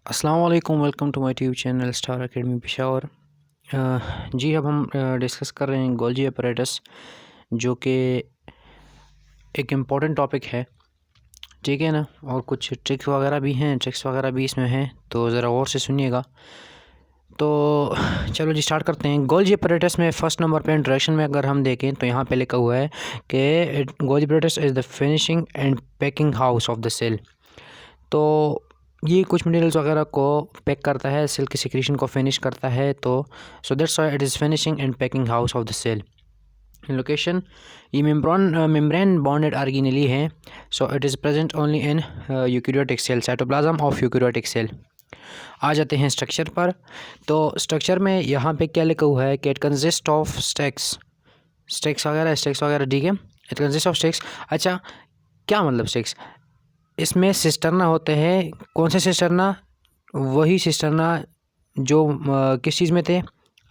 अस्सलाम वालेकुम, welcome to my tube channel star academy Peshawar. जी अब हम डिस्कस कर रहे हैं गोल्जी अपरेटस, जो कि एक इम्पॉर्टेंट टॉपिक है, ठीक है ना। और कुछ ट्रिक्स वगैरह भी इसमें हैं, तो ज़रा और से सुनिएगा। तो चलो जी स्टार्ट करते हैं। गोल्जी अपरेटस में फ़र्स्ट नंबर पे इंट्रोडक्शन में अगर हम देखें तो यहाँ पे लिखा हुआ है कि Golgi apparatus is the finishing and packing house of the cell. तो ये कुछ मटेरियल्स वगैरह को पैक करता है, सेल की सिक्रीशन को फिनिश करता है। तो so that's why it is finishing and packing house of the cell. Location ये मेम्ब्रेन बॉन्डेड ऑर्गेनेली है। So it is present only in eukaryotic cell, cytoplasm of eukaryotic cell. आ जाते हैं स्ट्रक्चर पर। तो स्ट्रक्चर में यहाँ पे क्या लिखा हुआ है कि इट कंसिस्ट ऑफ स्टेक्स वगैरह, ठीक है। It consist of stakes. अच्छा, क्या मतलब स्टेक्स? इसमें सिस्टर्ना होते हैं। कौन से सिस्टर्ना? वही सिस्टर्ना जो किस चीज़ में थे?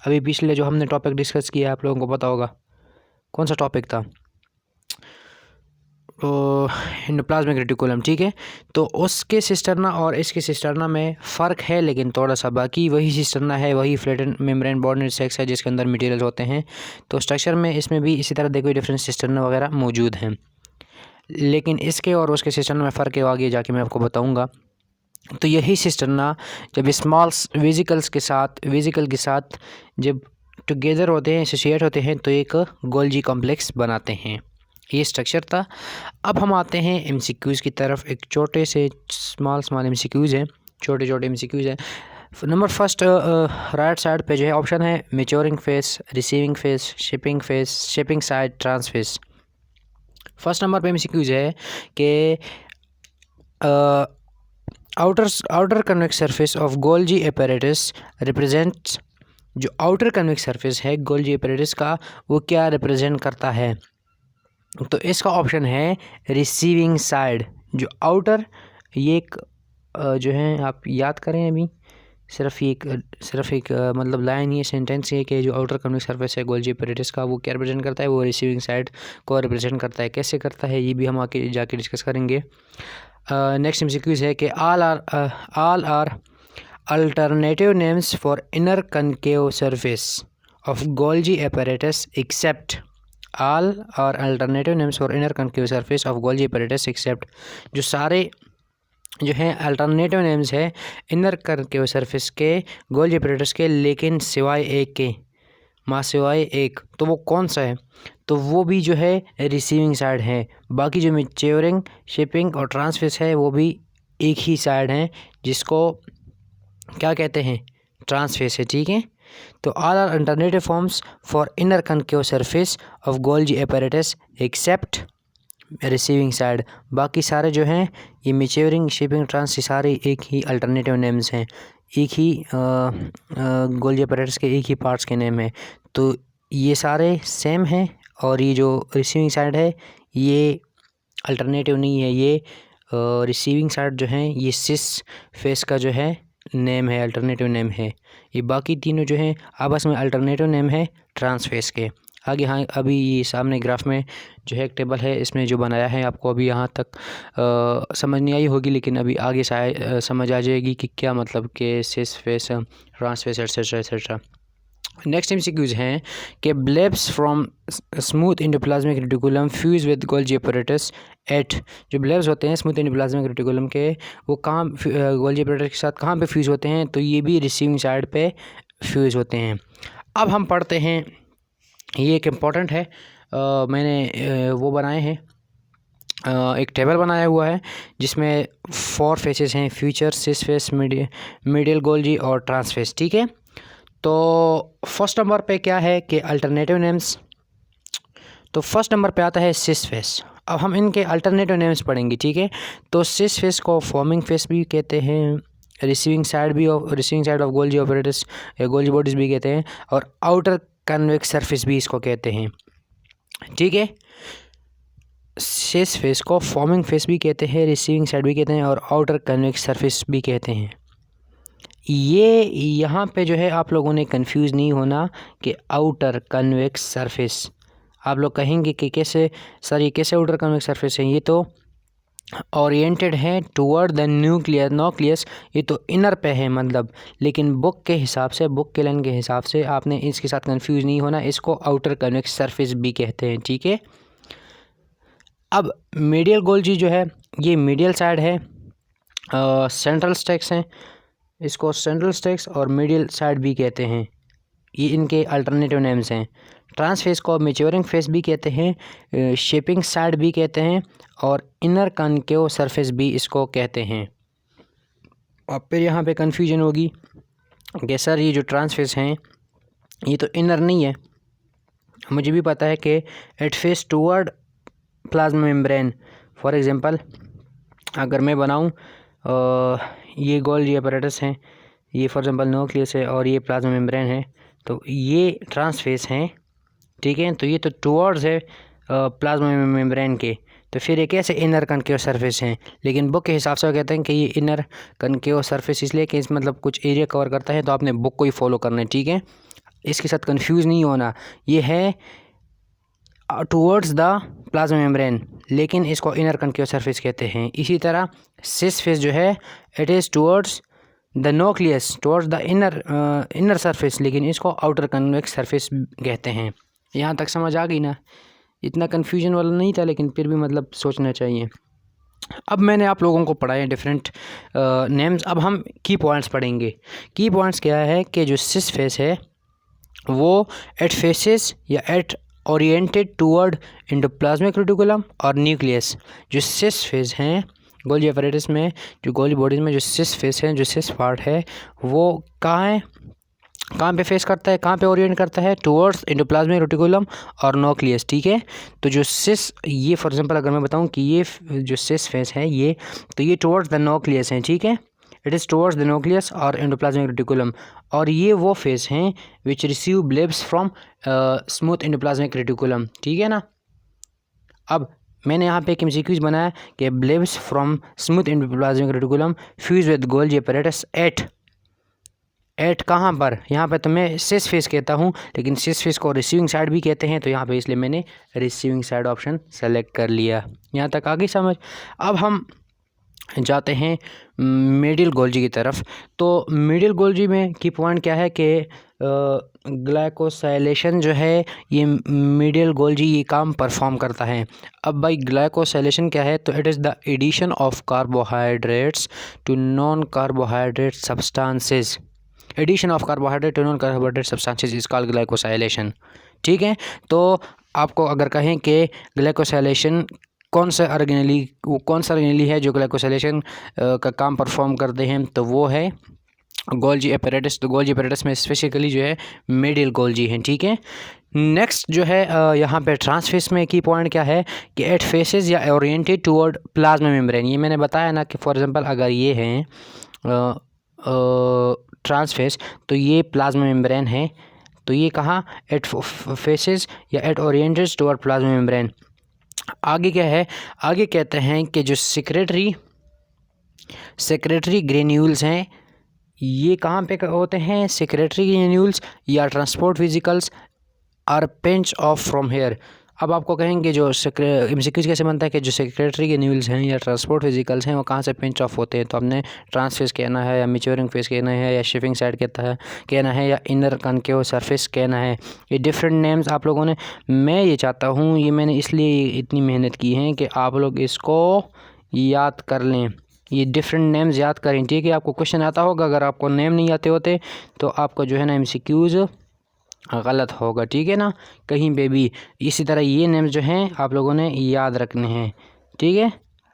अभी पिछले जो हमने टॉपिक डिस्कस किया, आप लोगों को पता होगा कौन सा टॉपिक था, एंडोप्लाज्मिक रेटिकुलम, ठीक है। तो उसके सिस्टर्ना और इसके सिस्टर्ना में फ़र्क है, लेकिन थोड़ा सा। बाकी वही सिस्टर्ना है, वही फ्लैटेंड मेम्ब्रेन बॉन्डेड सेक्स है जिसके अंदर मटेरियल होते हैं। तो स्ट्रक्चर में इसमें भी इसी तरह देखो डिफरेंट सिस्टर्ना वगैरह मौजूद हैं, लेकिन इसके और उसके सिस्टर्ना में फ़र्क है, आगे जाके मैं आपको बताऊँगा। तो यही सिस्टर्ना जब स्मॉल वेजिकल के साथ जब टुगेदर होते हैं, एसोसिएट होते हैं, तो एक गोल्जी कॉम्प्लेक्स बनाते हैं। ये स्ट्रक्चर था। अब हम आते हैं एमसीक्यूज़ की तरफ। एक छोटे से स्मॉल एमसीक्यूज़ हैं, छोटे एमसीक्यूज़ हैं। नंबर फर्स्ट राइट साइड पे जो है ऑप्शन है maturing face, receiving face, shipping side, trans face. First number पे एमसीक्यूज़ है कि outer convex surface of Golgi apparatus represents. जो आउटर कन्वेक्स सरफेस है गोल्जी apparatus का, वो क्या रिप्रेजेंट करता है? तो इसका ऑप्शन है रिसीविंग साइड। जो आउटर, ये एक जो है आप याद करें, अभी सिर्फ एक मतलब लाइन ही, सेंटेंस है कि जो आउटर कन्वेक्स सरफेस है गोल्जी apparatus का, वो क्या रिप्रेजेंट करता है? वो रिसीविंग साइड को रिप्रेजेंट करता है। कैसे करता है ये भी हम आके जाके डिस्कस करेंगे। नेक्स्ट एमसीक्यूज है कि all are alternative names for inner concave surface of Golgi apparatus except. All are alternative names for inner concave surface of Golgi apparatus except. जो सारे जो हैं अल्टरनेटिव नेम्स है इनर कनकेव सरफेस के Golgi apparatus के, लेकिन सिवाय एक, तो वो कौन सा है? तो वो भी जो है रिसीविंग साइड है। बाकी जो मैच्योरिंग, शिपिंग और ट्रांसफेस है, वो भी एक ही साइड हैं, जिसको क्या कहते हैं? ट्रांसफेस है, ठीक है। तो all are alternative forms for inner concave surface of Golgi apparatus except receiving side. बाकी सारे जो हैं ये मैच्योरिंग, शिपिंग, ट्रांस, सारे एक ही अल्टरनेटिव नेम्स हैं, एक ही गोल्जी apparatus के एक ही पार्ट्स के नेम हैं। तो ये सारे सेम हैं, और ये जो रिसीविंग साइड है ये अल्टरनेटिव नहीं है, ये रिसीविंग साइड जो है ये सिस फेस का जो है नेम है, अल्टरनेटिव नेम है। ये बाकी तीनों जो हैं आपस में अल्टरनेटिव नेम है ट्रांस फेस के। आगे हाँ, अभी ये सामने ग्राफ में जो है एक टेबल है, इसमें जो बनाया है आपको अभी यहाँ तक समझ नहीं आई होगी, लेकिन अभी आगे समझ आ जाएगी कि क्या मतलब कि cis face, trans face, etcetera etcetera. Next MCQs हैं कि blebs from smooth endoplasmic reticulum fuse with Golgi apparatus at. जो ब्लेब्स होते हैं स्मूथ एंडोप्लाज्मिक रेटिकुलम के, वो कहाँ गोल्जी apparatus के साथ कहाँ पे फ्यूज़ होते हैं? तो ये भी रिसीविंग साइड पे फ्यूज़ होते हैं। अब हम पढ़ते हैं, ये एक इम्पॉर्टेंट है, मैंने वो बनाए हैं, एक टेबल बनाया हुआ है जिसमें 4 फेसेस हैं, future, cis face, medial Golgi और ट्रांस फेस, ठीक है। तो फर्स्ट नंबर पे क्या है कि अल्टरनेटिव नेम्स। तो फर्स्ट नंबर पे आता है सिस फेस। अब हम इनके अल्टरनेटिव नेम्स पढ़ेंगे, ठीक है। तो सिस फेस को फॉर्मिंग फेस भी कहते हैं, receiving side of Golgi apparatus या गोल्जी बॉडीज भी कहते हैं, और आउटर कन्वेक्स सरफेस भी इसको कहते हैं, ठीक है। सिस फेस को फॉर्मिंग फेस भी कहते हैं, रिसीविंग साइड भी कहते हैं, और आउटर कन्वेक्स सरफेस भी कहते हैं। ये यहाँ पे जो है आप लोगों ने कंफ्यूज नहीं होना कि आउटर कन्वेक्स सरफेस। आप लोग कहेंगे कि कैसे सर, ये कैसे आउटर कन्वेक्स सरफेस है? ये तो ओरिएंटेड है टूवर्ड द न्यूक्लियस, ये तो इनर पे है मतलब, लेकिन बुक के हिसाब से, बुक के लाइन के हिसाब से आपने इसके साथ कंफ्यूज नहीं होना, इसको आउटर कन्वेक्स सरफेस भी कहते हैं, ठीक है। अब मीडियल गोल्जी जो है ये मीडियल साइड है, सेंट्रल स्टेक्स हैं, इसको सेंट्रल स्टेक्स और मीडियल साइड भी कहते हैं, ये इनके अल्टरनेटिव नेम्स हैं। ट्रांसफेस को मैच्योरिंग फेस भी कहते हैं, शेपिंग साइड भी कहते हैं, और इनर कनकेव सरफेस भी इसको कहते हैं। अब फिर यहाँ पे कन्फ्यूजन होगी कि सर ये जो ट्रांसफेस हैं ये तो इनर नहीं है, मुझे भी पता है कि it face toward plasma membrane. For example अगर मैं बनाऊँ ये गोल्जी अपैरेटस हैं, ये फॉर एग्जांपल न्यूक्लियस है और ये प्लाज्मा मेम्ब्रेन है, तो ये ट्रांसफेस हैं, ठीक है। तो ये तो टूवर्ड्स है प्लाज्मा मेम्ब्रेन के, तो फिर ये कैसे इनर कनकेव सरफेस हैं। लेकिन बुक के हिसाब से वो कहते हैं कि ये इनर कनकेव सरफेस इसलिए कि इस मतलब कुछ एरिया कवर करता है, तो आपने बुक को ही फॉलो करना है, ठीक है। इसके साथ कंफ्यूज नहीं होना, ये है टूवर्ड्स द प्लाज्मा मेम्ब्रेन, लेकिन इसको इनर कनकेव सरफेस कहते हैं। इसी तरह सिस फेस जो है it is towards the nucleus, towards the inner surface, लेकिन इसको आउटर कन्वेक्स सरफेस कहते हैं। यहाँ तक समझ आ गई ना, इतना कन्फ्यूजन वाला नहीं था, लेकिन फिर भी मतलब सोचना चाहिए। अब मैंने आप लोगों को पढ़ाए डिफरेंट नेम्स, अब हम की पॉइंट्स पढ़ेंगे। की पॉइंट्स क्या है कि जो सिस फेस है वो एट फेसेस या at oriented toward endoplasmic reticulum और न्यूक्लियस। जो सिस फेस हैं गोल्जी अपैरेटस में, जो गोल्जी बॉडीज़ में जो सिस फेस है, जो सिस पार्ट है वो कहाँ है, कहाँ पे फेस करता है, कहाँ पे ओरिएंट करता है, टुवर्ड्स एंडोप्लाज्मिक रेटिकुलम और न्यूक्लियस, ठीक है। तो जो सिस, ये फॉर एग्जांपल अगर मैं बताऊं कि ये जो सिस फेस है ये, तो ये टुवर्ड्स द न्यूक्लियस है, ठीक है, it is towards the nucleus और एंडोप्लाज्मिक रेटिकुलम। और ये वो फेस हैं which receive blips from smooth endoplasmic reticulum, ठीक है ना। अब मैंने यहाँ पे एक एमसीक्यूज बनाया कि blips from smooth endoplasmic reticulum fuse with Golgi apparatus at कहाँ पर, यहाँ पे तो मैं सिस फेस कहता हूँ, लेकिन सिस फेस को रिसीविंग साइड भी कहते हैं, तो यहाँ पे इसलिए मैंने रिसीविंग साइड ऑप्शन सेलेक्ट कर लिया। यहाँ तक आ गई समझ। अब हम जाते हैं मिडिल गोल्जी की तरफ। तो मिडिल गोल्जी में की पॉइंट क्या है कि ग्लाइकोसाइलेशन जो है ये मिडिल गोल्जी ये काम परफॉर्म करता है। अब भाई ग्लाइकोसाइलेशन क्या है, तो it is the addition of carbohydrates to non carbohydrate substances, addition of carbohydrate to non carbohydrate substances is called glycosylation, ठीक है। तो आपको अगर कहें कि ग्लाइकोसाइलेशन कौन सा ऑर्गेनेली है जो ग्लाइकोसाइलेशन का काम परफॉर्म करते हैं, तो वो है गोल्जी अपैरेटस। तो गोल्जी अपैरेटस में स्पेसिफिकली जो है मिडिल गोल्जी हैं, ठीक है। नेक्स्ट जो है यहाँ पे ट्रांसफेस में की पॉइंट क्या है कि एट फेसेस या ओरिएंटेड टूवर्ड प्लाज्मा मेम्ब्रेन। ये मैंने बताया ना कि फॉर एग्जांपल अगर ये हैं ट्रांसफेस, तो ये प्लाज्मा मेम्ब्रेन है, तो ये कहाँ एट फेसेस या at oriented toward plasma membrane. आगे क्या है, आगे कहते हैं कि जो सेक्रेटरी ग्रेन्यूल्स हैं ये कहाँ पे होते हैं, सेक्रेटरी ग्रेन्यूल्स या transport vesicles are pinch off from here. अब आपको कहेंगे जो एमसीक्यूज कैसे बनता है कि जो सेक्रेटरी ग्रेन्यूल्स हैं या ट्रांसपोर्ट वेसिकल्स हैं वो कहाँ से पिंच ऑफ होते हैं, तो हमने ट्रांसफेस कहना है या मैच्योरिंग फेस कहना है या शिपिंग साइड कहना है या इनर कनकेव सरफेस कहना है। ये डिफरेंट नेम्स आप लोगों ने, मैं ये चाहता हूँ, ये मैंने इसलिए इतनी मेहनत की है कि आप लोग इसको याद कर लें, ये डिफरेंट नेम्स याद करें, ठीक है। आपको क्वेश्चन आता होगा, अगर आपको नेम नहीं आते होते तो आपको जो है ना एमसीक्यूज गलत होगा, ठीक है ना, कहीं पे भी। इसी तरह ये नेम्स जो हैं आप लोगों ने याद रखने हैं, ठीक है,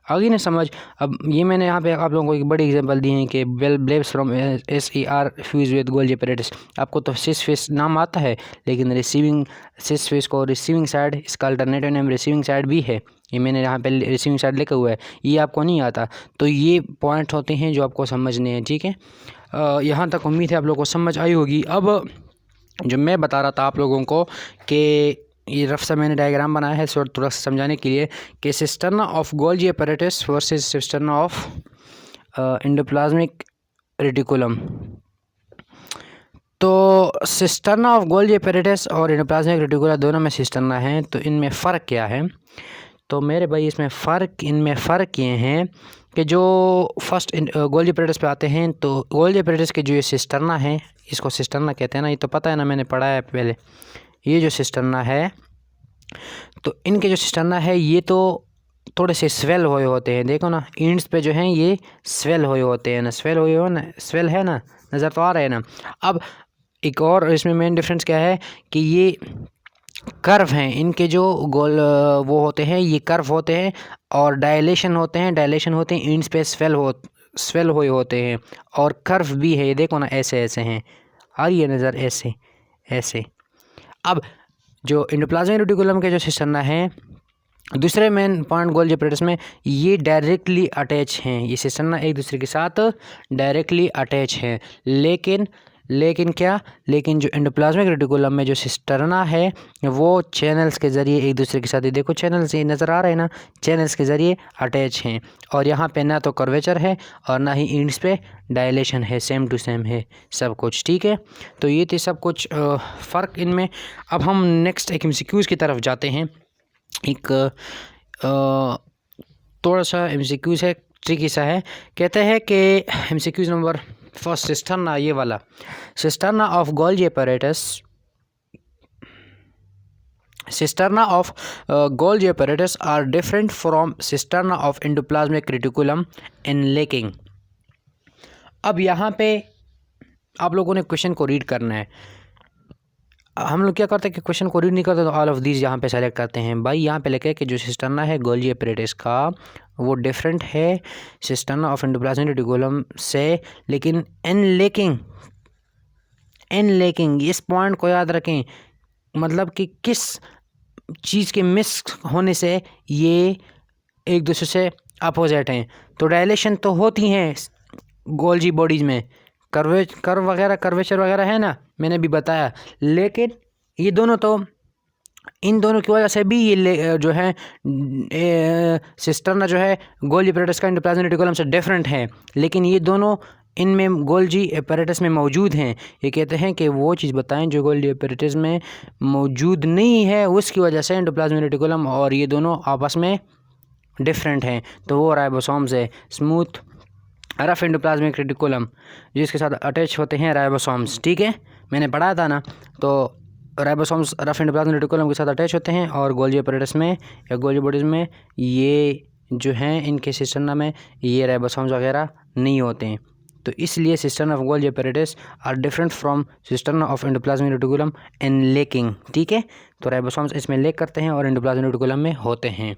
आगे ना समझ। अब ये मैंने यहाँ पे आप लोगों को एक बड़ी एग्जांपल दी है कि blips from SER fuse with Golgi apparatus. आपको तो सिस फेस नाम आता है, लेकिन रिसीविंग सिस फेस को रिसीविंग साइड, इसका अल्टरनेटिव नेम रिसीविंग साइड भी है, ये मैंने यहाँ पे रिसीविंग साइड लिखा हुआ है, ये आपको नहीं आता। तो ये पॉइंट होते हैं जो आपको समझने हैं, ठीक है। यहाँ तक उम्मीद है आप लोगों को समझ आई होगी। अब जो मैं बता रहा था आप लोगों को कि ये रफ सा मैंने डायग्राम बनाया है थोड़ा सा समझाने के लिए कि cisterna of Golgi apparatus versus cisterna of endoplasmic reticulum. तो सिस्टर्ना ऑफ गोल्जी अपैरेटस और एंडोप्लाज्मिक रेटिकुलम दोनों में सिस्टर्ना हैं, तो इनमें फ़र्क क्या है। तो मेरे भाई इसमें इनमें फ़र्क ये हैं कि जो फर्स्ट गोल्जी एपरेटस पे आते हैं, तो गोल्जी एपरेटस के जो ये सिस्टर्ना है, इसको सिस्टर्ना कहते हैं ना, ये तो पता है ना, मैंने पढ़ा है पहले। ये जो सिस्टर्ना है, तो इनके जो सिस्टर्ना है ये तो थोड़े से स्वेल हुए होते हैं। देखो ना, इंड्स पे जो हैं ये स्वेल हुए होते हैं ना, स्वेल हुए हो ना, स्वेल है ना, नज़र तो आ रहा है ना। अब एक और इसमें मेन डिफरेंस क्या है कि ये कर्व हैं, इनके जो गोल वो होते हैं, ये कर्व होते हैं और डायलेशन होते हैं इंड्स पे स्वेल हुए होते हैं, और कर्व भी है, ये देखो ना, ऐसे ऐसे हैं, आ रही है नज़र, ऐसे ऐसे। अब जो एंडोप्लाज्मिक रेटिकुलम के जो सिस्टर्ना है, दूसरे मेन पॉइंट गोल्जी एपरेटस में, ये डायरेक्टली अटैच हैं, ये सिस्टर्ना एक दूसरे के साथ डायरेक्टली अटैच हैं। लेकिन जो एंडोप्लाज्मिक रेटिकुलम में जो सिस्टर्ना है वो चैनल्स के ज़रिए एक दूसरे के साथ, देखो चैनल्स ये नज़र आ रहे हैं ना, चैनल्स के ज़रिए अटैच हैं, और यहाँ पे ना तो कर्वेचर है और ना ही इंड्स पे डायलेशन है, सेम टू सेम है सब कुछ। ठीक है, तो ये थे सब कुछ फ़र्क इनमें। अब हम नेक्स्ट एक एमसीक्यूज़ की तरफ जाते हैं। एक थोड़ा सा एमसीक्यूज़ है, ट्रिकी सा है। कहते हैं कि एमसीक्यूज़ नंबर फर्स्ट, सिस्टर्ना, ये वाला cisterna of Golgi apparatus are different from cisterna of endoplasmic reticulum in lacking. अब यहाँ पे आप लोगों ने क्वेश्चन को रीड करना है। हम लोग क्या करते हैं कि क्वेश्चन को रीड नहीं करते, तो ऑल ऑफ दीज यहाँ पे सेलेक्ट करते हैं। भाई यहाँ पे लिखे कि जो सिस्टर्ना है गोल्जी एपरेटस का वो डिफरेंट है सिस्टर्ना ऑफ एंडोप्लाज्मिक रेटिकुलम से, लेकिन इन लेकिंग इस पॉइंट को याद रखें, मतलब कि किस चीज़ के मिस होने से ये एक दूसरे से अपोजिट हैं। तो डायलेशन तो होती हैं गोल्जी बॉडीज़ में, कर्वेचर वगैरह है ना, मैंने भी बताया, लेकिन ये दोनों तो इन दोनों की वजह से भी ये जो है सिस्टर्ना जो है गोल्जी एपरेटस का एंडोप्लाज्मिक रेटिकुलम से डिफरेंट है, लेकिन ये दोनों इनमें गोल्जी एपरेटस में मौजूद हैं। ये कहते हैं कि वो चीज़ बताएं जो गोल्जी एपरेटस में मौजूद नहीं है, उसकी वजह से एंडोप्लाज्मिक रेटिकुलम और ये दोनों आपस में डिफरेंट हैं। तो वो राइबोसोम्स है, स्मूथ रफ एंडोप्लाज्मिक रेटिकुलम जिसके साथ अटैच होते हैं राइबोसोम्स। ठीक है, मैंने पढ़ा था ना, तो राइबोसोम्स रफ एंडोप्लाज्मिक रेटिकुलम के साथ अटैच होते हैं, और गोल्जी एपरेटस में या गोल्जी बॉडीज़ में ये जो हैं इनके सिस्टर्ना में ये राइबोसोम्स वगैरह नहीं होते हैं। तो इसलिए cisterna of Golgi apparatus are different from cisterna of endoplasmic reticulum in lacking. ठीक है, तो राइबोसोम्स इसमें लेक करते हैं और एंडोप्लाज्मिक रेटिकुलम में होते हैं।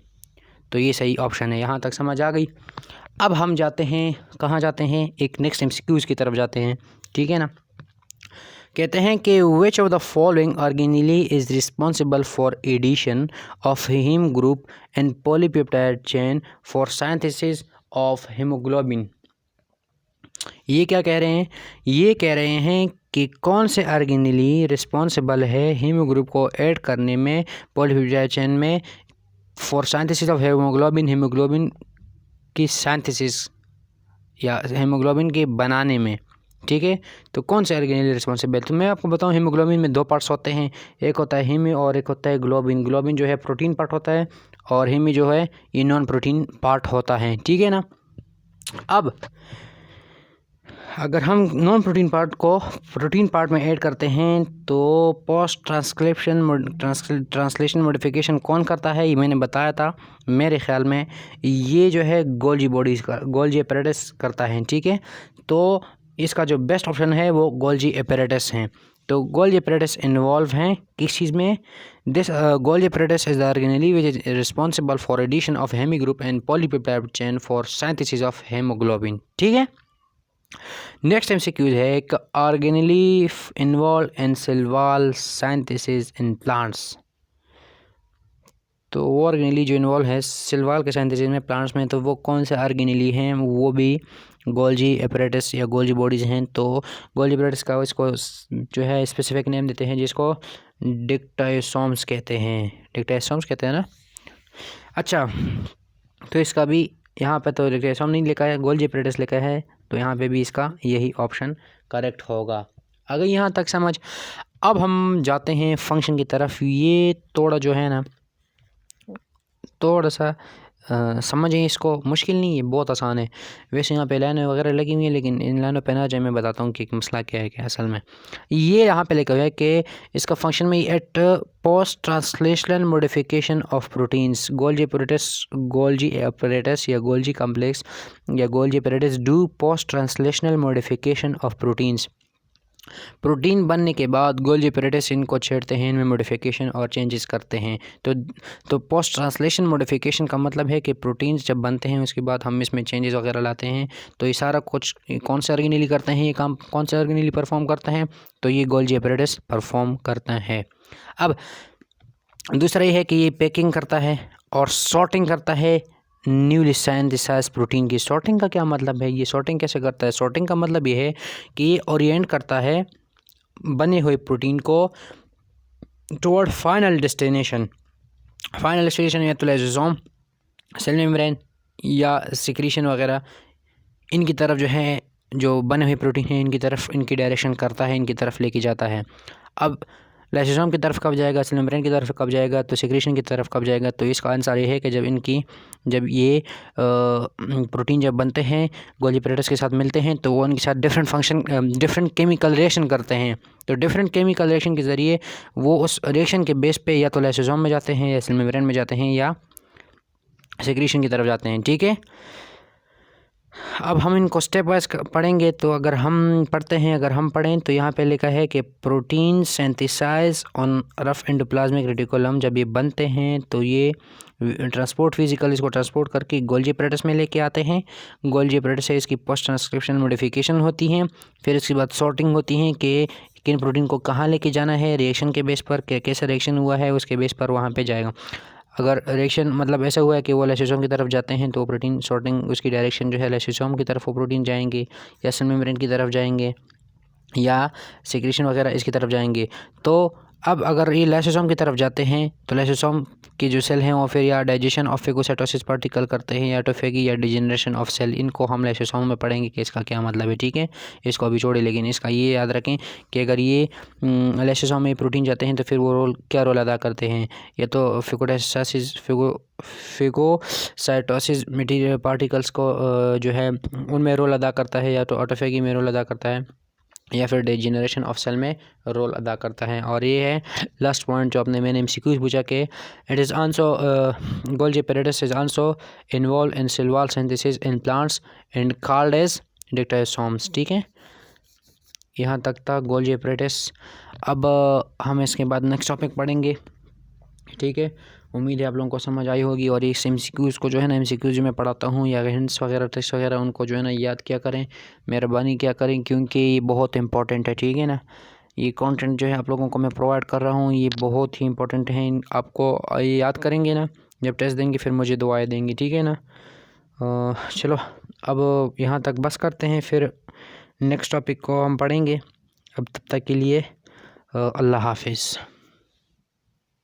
तो ये सही ऑप्शन है, यहाँ तक समझ आ गई। अब हम जाते हैं, कहाँ जाते हैं, एक नेक्स्ट एमसीक्यूज़ की तरफ जाते हैं। ठीक है ना, कहते हैं कि which of the following organelle is responsible for addition of heme group and polypeptide chain for synthesis of hemoglobin. ये क्या कह रहे हैं, ये कह रहे हैं कि कौन से ऑर्गेनेली रिस्पॉन्सिबल है हीमो ग्रुप को ऐड करने में पॉलीपेप्टाइड चेन में फॉर सिंथेसिस ऑफ हीमोग्लोबिन की सिंथेसिस या हीमोग्लोबिन के बनाने में। ठीक है, तो कौन से ऑर्गेनेल रिस्पॉन्सिबल। तो मैं आपको बताऊं, हीमोग्लोबिन में दो पार्ट्स होते हैं, एक होता है हीमी और एक होता है ग्लोबिन। ग्लोबिन जो है प्रोटीन पार्ट होता है और हीमी जो है ये नॉन प्रोटीन पार्ट होता है। ठीक है ना, अब अगर हम नॉन प्रोटीन पार्ट को प्रोटीन पार्ट में ऐड करते हैं तो पोस्ट ट्रांसलेशन मॉडिफिकेशन कौन करता है, ये मैंने बताया था। मेरे ख्याल में ये जो है गोल्जी एपरेटस करता है। ठीक है, तो इसका जो बेस्ट ऑप्शन है वो गोल्जी एपरेटस हैं। तो गोल्जी एपरेटस इन्वॉल्व हैं किस चीज़ में, this Golgi apparatus is the organelle which is responsible for addition of heme group and polypeptide chain for synthesis of hemoglobin. ठीक है, नेक्स्ट एमसीक्यू है एक organelle involve in cell wall synthesis in plants. तो वो organelle जो involve है cell wall के synthesis में प्लांट्स में, तो वो कौन से ऑर्गेनेली हैं, वो भी गोल्जी एपरेटस या गोल्जी बॉडीज़ हैं। तो गोल्जी एपरेटस का इसको जो है स्पेसिफिक नेम देते हैं जिसको डिक्टायोसोम्स कहते हैं ना। अच्छा, तो इसका भी यहाँ पे तो डिक्टायोसोम नहीं लिखा है, गोल्जी एपरेटस लिखा है, तो यहाँ पे भी इसका यही ऑप्शन करेक्ट होगा। अगर यहाँ तक समझ, अब हम जाते हैं फंक्शन की तरफ। ये थोड़ा जो है ना थोड़ा सा समझें इसको, मुश्किल नहीं है, बहुत आसान है। वैसे यहाँ पे लाइनें वगैरह लगी हुई हैं, लेकिन इन लाइनों पे ना जाए, मैं बताता हूँ कि मसला क्या है। क्या असल में ये यहाँ पे लिखा हुआ है कि इसका फंक्शन में at post translational modification of proteins Golgi apparatus या गोल्जी कम्प्लेक्स या Golgi apparatus do post translational modification of proteins. Protein बनने के बाद गोल्जी एपरेटस इनको छेड़ते हैं, इनमें मॉडिफिकेशन और चेंजेस करते हैं। तो पोस्ट ट्रांसलेशन मॉडिफिकेशन का मतलब है कि प्रोटीन्स जब बनते हैं उसके बाद हम इसमें चेंजेस वगैरह लाते हैं। तो ये सारा कुछ कौन से ऑर्गेनेली करते हैं, ये काम कौन से ऑर्गेनेली परफॉर्म करता है, तो ये गोल्जी एपरेटस परफॉर्म करता है। अब दूसरा ये है कि ये पैकिंग करता है और सॉर्टिंग करता है न्यूली सिंथेसाइज्ड प्रोटीन की। सॉर्टिंग का क्या मतलब है, ये सॉर्टिंग कैसे करता है? सॉर्टिंग का मतलब ये है कि ये ओरिएंट करता है बने हुए प्रोटीन को टुवर्ड फाइनल डेस्टिनेशन या तो लाइसोसोम, सेल मेम्ब्रेन या सिक्रीशन वगैरह, इनकी तरफ जो है, जो बने हुए प्रोटीन हैं इनकी तरफ, इनकी डायरेक्शन करता है, इनकी तरफ लेके जाता है। अब लाइसोसोम की तरफ कब जाएगा, सेल मेम्ब्रेन की तरफ कब जाएगा, तो सिक्रीशन की तरफ कब जाएगा? तो इसका आंसर ये है कि जब ये प्रोटीन जब बनते हैं, गोल्जी एपरेटस के साथ मिलते हैं, तो वो उनके साथ डिफरेंट केमिकल रिएक्शन करते हैं। तो डिफरेंट केमिकल रिएक्शन के ज़रिए वो उस रिएक्शन के बेस पे या तो लाइसोसोम में जाते हैं, या सेल मेम्ब्रेन में जाते हैं, या सिक्रीशन की तरफ जाते हैं। ठीक है, अब हम इनको स्टेप वाइज पढ़ेंगे। तो अगर हम पढ़ें तो यहाँ पे लिखा है कि protein synthesize on rough endoplasmic reticulum, जब ये बनते हैं तो ये ट्रांसपोर्ट फिजिकल इसको ट्रांसपोर्ट करके गोल्जी एपरेटस में लेके आते हैं। गोल्जी एपरेटस से इसकी पोस्ट ट्रांसक्रिप्शन मॉडिफिकेशन होती हैं, फिर इसके बाद सॉर्टिंग होती है कि किन प्रोटीन को कहाँ लेके जाना है, रिएक्शन के बेस पर, कैसा रिएक्शन हुआ है उसके बेस पर वहाँ पे जाएगा। अगर रिएक्शन मतलब ऐसा हुआ है कि वो लाइसोसोम की तरफ जाते हैं, तो प्रोटीन सॉर्टिंग उसकी डायरेक्शन जो है लाइसोसोम की तरफ वो प्रोटीन जाएंगे, या सेल मेम्ब्रेन की तरफ जाएंगे, या सिक्रीशन वगैरह इसकी तरफ जाएंगे। तो अब अगर ये लाइसोसोम की तरफ जाते हैं तो लाइसोसोम की जो सेल हैं वो फिर या डाइजेशन ऑफ फेगोसाइटोसिस पार्टिकल करते हैं, या ऑटोफेगी या डिजेनरेशन ऑफ सेल। इनको हम लाइसोसोम में पढ़ेंगे कि इसका क्या मतलब है। ठीक है, इसको अभी छोड़े, लेकिन इसका ये याद रखें कि अगर ये लाइसोसोम में प्रोटीन जाते हैं तो फिर वो क्या रोल अदा करते हैं, या तो फेगोसाइटोसिस मटीरियल पार्टिकल्स को जो है उनमें रोल अदा करता है, या तो ऑटोफेगी में रोल अदा करता है, या फिर डिजेनरेशन ऑफ सेल में रोल अदा करता है। और ये है लास्ट पॉइंट जो मैंने MCQ पूछा कि it is also Golgi apparatus is also involve in cell wall synthesis in plants and called as dictyosomes. ठीक है, यहाँ तक था गोल्जी एपरेटस। अब हम इसके बाद नेक्स्ट टॉपिक पढ़ेंगे। ठीक है, उम्मीद है आप लोगों को समझ आई होगी। और इस MCQs को जो है ना, MCQs जो मैं पढ़ाता हूँ या हिंट्स वगैरह टेस्ट वगैरह, उनको जो है ना याद क्या करें, मेहरबानी क्या करें, क्योंकि ये बहुत इंपॉर्टेंट है। ठीक है ना, ये कंटेंट जो है आप लोगों को मैं प्रोवाइड कर रहा हूँ, ये बहुत ही इंपॉर्टेंट है। आपको ये याद करेंगे ना, जब टेस्ट देंगे फिर मुझे दुआएं देंगे। ठीक है ना, चलो अब यहाँ तक बस करते हैं, फिर नेक्स्ट टॉपिक को हम पढ़ेंगे। अब तब तक के लिए अल्लाह हाफिज़।